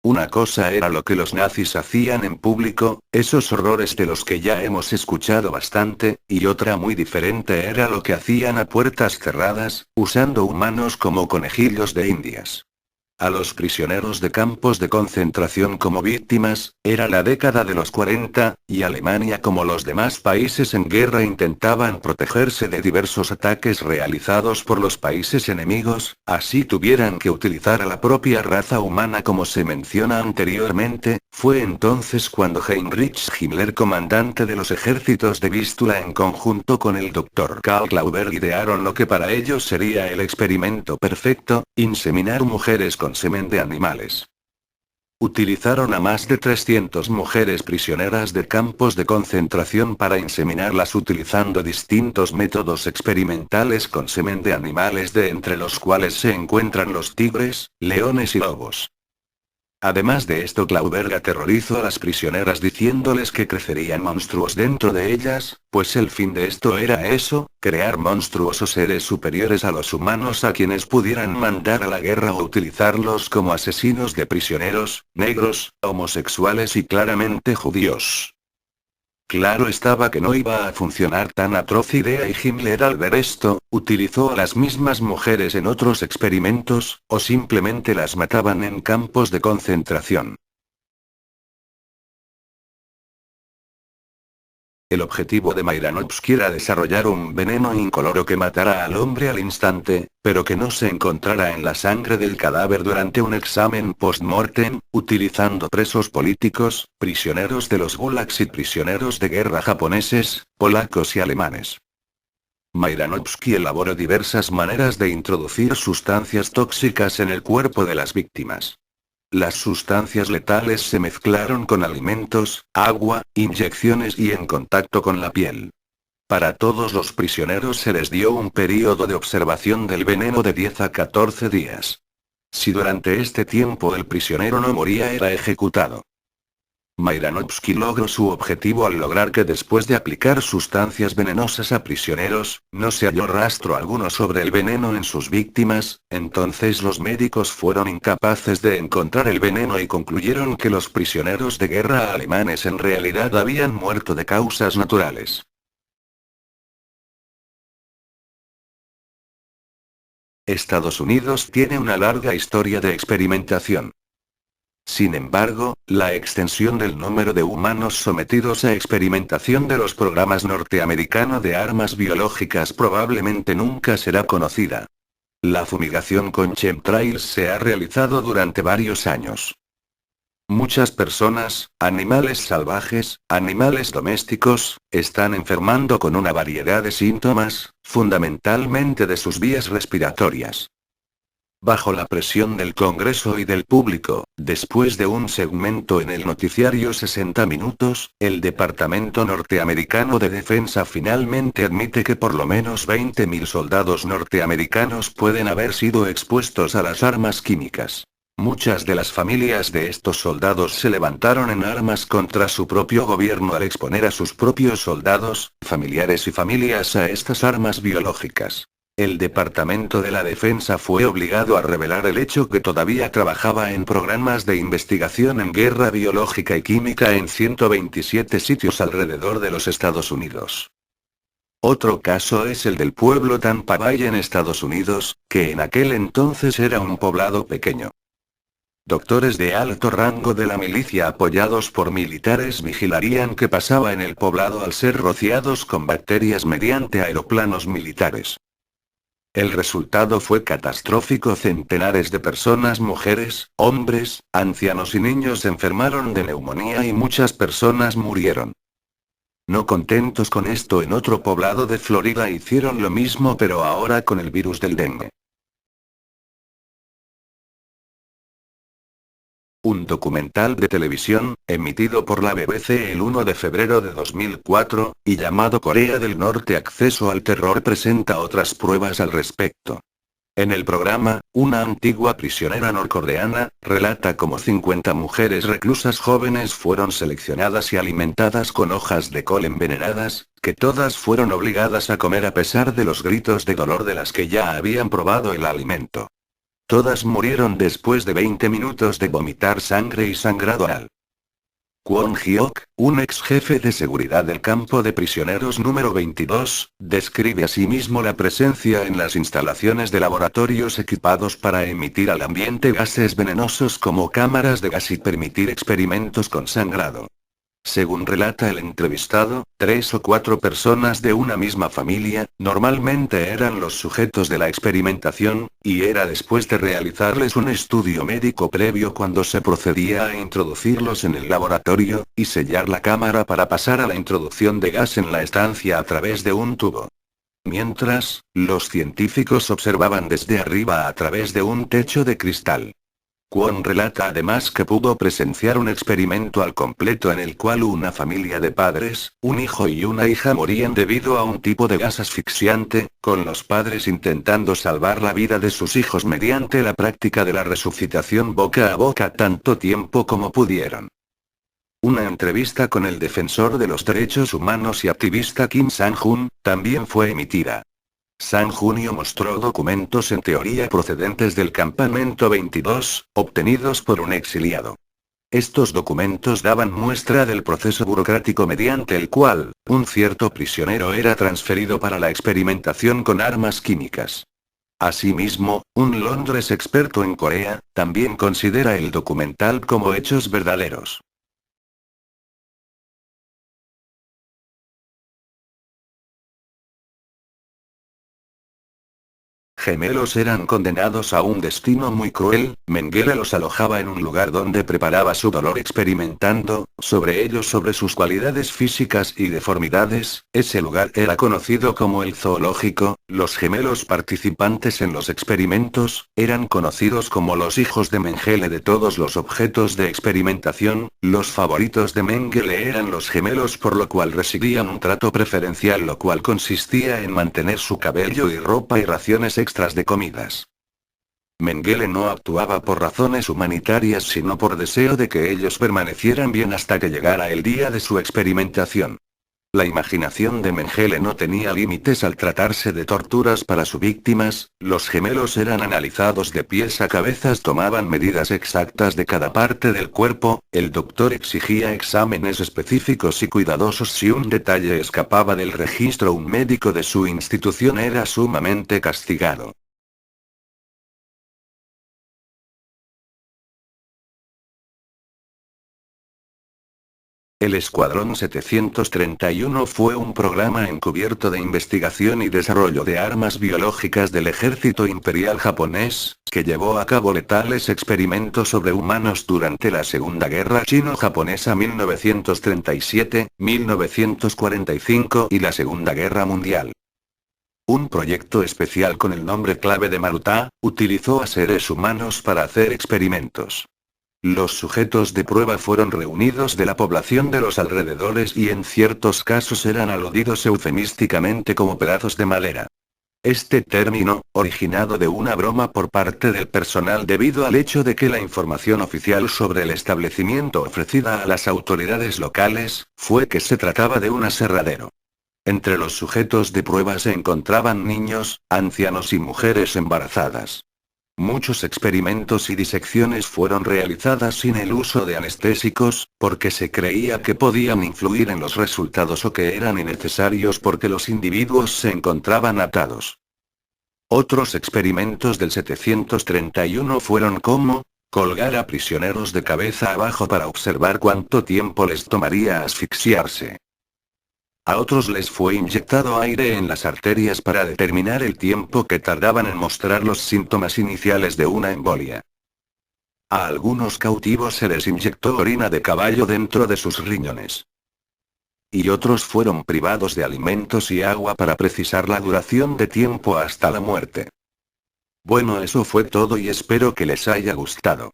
Una cosa era lo que los nazis hacían en público, esos horrores de los que ya hemos escuchado bastante, y otra muy diferente era lo que hacían a puertas cerradas, usando humanos como conejillos de indias. A los prisioneros de campos de concentración como víctimas, era la década de los 40, y Alemania como los demás países en guerra intentaban protegerse de diversos ataques realizados por los países enemigos, así tuvieran que utilizar a la propia raza humana como se menciona anteriormente. Fue entonces cuando Heinrich Himmler, comandante de los ejércitos de Vístula en conjunto con el Dr. Karl Klauber, idearon lo que para ellos sería el experimento perfecto: inseminar mujeres con semen de animales. Utilizaron a más de 300 mujeres prisioneras de campos de concentración para inseminarlas utilizando distintos métodos experimentales con semen de animales, de entre los cuales se encuentran los tigres, leones y lobos. Además de esto, Klauber aterrorizó a las prisioneras diciéndoles que crecerían monstruos dentro de ellas, pues el fin de esto era eso: crear monstruosos seres superiores a los humanos a quienes pudieran mandar a la guerra o utilizarlos como asesinos de prisioneros, negros, homosexuales y claramente judíos. Claro estaba que no iba a funcionar tan atroz idea, y Himmler, al ver esto, utilizó a las mismas mujeres en otros experimentos, o simplemente las mataban en campos de concentración. El objetivo de Miranovsky era desarrollar un veneno incoloro que matara al hombre al instante, pero que no se encontrara en la sangre del cadáver durante un examen post-mortem, utilizando presos políticos, prisioneros de los gulags y prisioneros de guerra japoneses, polacos y alemanes. Miranovsky elaboró diversas maneras de introducir sustancias tóxicas en el cuerpo de las víctimas. Las sustancias letales se mezclaron con alimentos, agua, inyecciones y en contacto con la piel. Para todos los prisioneros se les dio un período de observación del veneno de 10 a 14 días. Si durante este tiempo el prisionero no moría, era ejecutado. Miranovsky logró su objetivo al lograr que después de aplicar sustancias venenosas a prisioneros, no se halló rastro alguno sobre el veneno en sus víctimas. Entonces los médicos fueron incapaces de encontrar el veneno y concluyeron que los prisioneros de guerra alemanes en realidad habían muerto de causas naturales. Estados Unidos tiene una larga historia de experimentación. Sin embargo, la extensión del número de humanos sometidos a experimentación de los programas norteamericanos de armas biológicas probablemente nunca será conocida. La fumigación con chemtrails se ha realizado durante varios años. Muchas personas, animales salvajes, animales domésticos, están enfermando con una variedad de síntomas, fundamentalmente de sus vías respiratorias. Bajo la presión del Congreso y del público, después de un segmento en el noticiario 60 Minutos, el Departamento Norteamericano de Defensa finalmente admite que por lo menos 20.000 soldados norteamericanos pueden haber sido expuestos a las armas químicas. Muchas de las familias de estos soldados se levantaron en armas contra su propio gobierno al exponer a sus propios soldados, familiares y familias a estas armas biológicas. El Departamento de la Defensa fue obligado a revelar el hecho que todavía trabajaba en programas de investigación en guerra biológica y química en 127 sitios alrededor de los Estados Unidos. Otro caso es el del pueblo Tampa Bay en Estados Unidos, que en aquel entonces era un poblado pequeño. Doctores de alto rango de la milicia apoyados por militares vigilarían qué pasaba en el poblado al ser rociados con bacterias mediante aeroplanos militares. El resultado fue catastrófico: centenares de personas, mujeres, hombres, ancianos y niños se enfermaron de neumonía y muchas personas murieron. No contentos con esto, en otro poblado de Florida hicieron lo mismo, pero ahora con el virus del dengue. Un documental de televisión, emitido por la BBC el 1 de febrero de 2004, y llamado Corea del Norte: Acceso al Terror, presenta otras pruebas al respecto. En el programa, una antigua prisionera norcoreana relata cómo 50 mujeres reclusas jóvenes fueron seleccionadas y alimentadas con hojas de col envenenadas, que todas fueron obligadas a comer a pesar de los gritos de dolor de las que ya habían probado el alimento. Todas murieron después de 20 minutos de vomitar sangre y sangrado anal. Kwon Hyok, un ex jefe de seguridad del campo de prisioneros número 22, describe asimismo la presencia en las instalaciones de laboratorios equipados para emitir al ambiente gases venenosos como cámaras de gas y permitir experimentos con sangrado. Según relata el entrevistado, 3 o 4 personas de una misma familia, normalmente eran los sujetos de la experimentación, y era después de realizarles un estudio médico previo cuando se procedía a introducirlos en el laboratorio, y sellar la cámara para pasar a la introducción de gas en la estancia a través de un tubo. Mientras, los científicos observaban desde arriba a través de un techo de cristal. Kwon relata además que pudo presenciar un experimento al completo en el cual una familia de padres, un hijo y una hija morían debido a un tipo de gas asfixiante, con los padres intentando salvar la vida de sus hijos mediante la práctica de la resucitación boca a boca tanto tiempo como pudieron. Una entrevista con el defensor de los derechos humanos y activista Kim Sang-hun, también fue emitida. Sang-junio mostró documentos en teoría procedentes del campamento 22, obtenidos por un exiliado. Estos documentos daban muestra del proceso burocrático mediante el cual, un cierto prisionero era transferido para la experimentación con armas químicas. Asimismo, un Londres experto en Corea, también considera el documental como hechos verdaderos. Gemelos eran condenados a un destino muy cruel. Mengele los alojaba en un lugar donde preparaba su dolor experimentando sobre sus cualidades físicas y deformidades. Ese lugar era conocido como el zoológico. Los gemelos participantes en los experimentos eran conocidos como los hijos de Mengele de todos los objetos de experimentación. Los favoritos de Mengele eran los gemelos, por lo cual recibían un trato preferencial, lo cual consistía en mantener su cabello y ropa y raciones extras de comidas. Mengele no actuaba por razones humanitarias sino por deseo de que ellos permanecieran bien hasta que llegara el día de su experimentación. La imaginación de Mengele no tenía límites al tratarse de torturas para sus víctimas. Los gemelos eran analizados de pies a cabezas, tomaban medidas exactas de cada parte del cuerpo, el doctor exigía exámenes específicos y cuidadosos. Si un detalle escapaba del registro, un médico de su institución era sumamente castigado. El Escuadrón 731 fue un programa encubierto de investigación y desarrollo de armas biológicas del ejército imperial japonés, que llevó a cabo letales experimentos sobre humanos durante la Segunda Guerra Chino-Japonesa 1937-1945 y la Segunda Guerra Mundial. Un proyecto especial con el nombre clave de Maruta, utilizó a seres humanos para hacer experimentos. Los sujetos de prueba fueron reunidos de la población de los alrededores y en ciertos casos eran aludidos eufemísticamente como pedazos de madera. Este término, originado de una broma por parte del personal debido al hecho de que la información oficial sobre el establecimiento ofrecida a las autoridades locales, fue que se trataba de un aserradero. Entre los sujetos de prueba se encontraban niños, ancianos y mujeres embarazadas. Muchos experimentos y disecciones fueron realizadas sin el uso de anestésicos, porque se creía que podían influir en los resultados o que eran innecesarios porque los individuos se encontraban atados. Otros experimentos del 731 fueron como colgar a prisioneros de cabeza abajo para observar cuánto tiempo les tomaría asfixiarse. A otros les fue inyectado aire en las arterias para determinar el tiempo que tardaban en mostrar los síntomas iniciales de una embolia. A algunos cautivos se les inyectó orina de caballo dentro de sus riñones. Y otros fueron privados de alimentos y agua para precisar la duración de tiempo hasta la muerte. Bueno, eso fue todo y espero que les haya gustado.